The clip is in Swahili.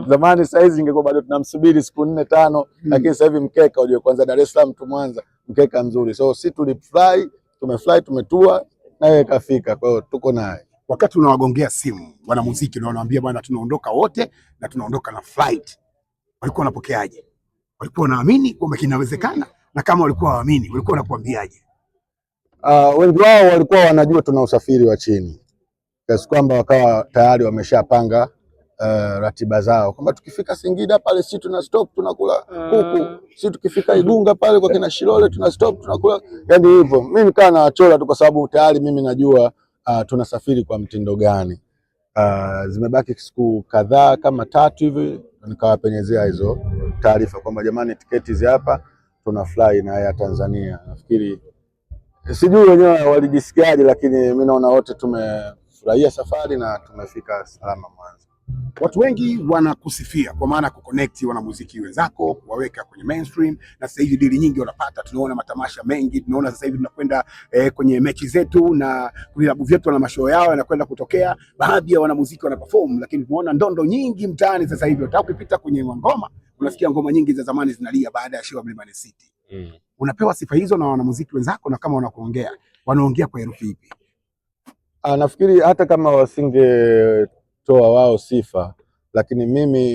Zamani saizi ingekuwa bado tunamsubiri siku 4 5, lakini sasa hivi mkeka uje kwanza Dar es Salaam tu Mwanza, mkeka mzuri. So si tulifly, tumefly, tumetua na yeye kafika. Kwa hiyo tuko naye. Wakati unawagongea simu wanamuziki na wanawaambia bwana tunaondoka wote na tunaondoka na flight, walikuwa wanapokeaje? Walikuwa wanaamini kwamba kinawezekana? Na kama walikuwa waamini, walikuwa wanakuambiaje? Wengi wao walikuwa wanajua tuna usafiri wa chini, kiasi kwamba wakawa tayari wameshapanga ratiba zao kwamba tukifika Singida pale si tuna stop tunakula kuku, si tukifika Igunga pale kwa kina Shilole tuna stop tunakula, yani hivyo. Mimi nikaa na wachola tu kwa sababu tayari mimi najua tunasafiri kwa mtindo gani. Zimebaki siku kadhaa kama 3 hivi, nikawapenyezea hizo taarifa kwamba jamani, tiketi hizi hapa, tuna fly na ya Tanzania. Nafikiri sijui wenyewe walijisikiaje, lakini mimi naona wote tumefurahia safari na tumefika salama Mwanza. Watu wengi wanakusifia kwa maana kuconnect wanamuziki wenzako, kuwaweka kwenye mainstream, na sasa hivi dili nyingi wanapata. Tunaona matamasha mengi, tunaona sasa hivi tunakwenda kwenye mechi zetu na vilabu vyetu na mashow yao yanakwenda kutokea. Baadhi ya wanamuziki wanaperform, lakini tunaona ndondo nyingi mtaani sasa hivi. Hata ukipita kwenye ngoma unasikia ngoma nyingi za zamani zinalia baada ya show ya Mlimani City. Unapewa sifa hizo na wanamuziki wenzako, na kama wanakuongea wanaongea kwa herufi ipi? Nafikiri hata kama wasingetoa wao sifa, lakini mimi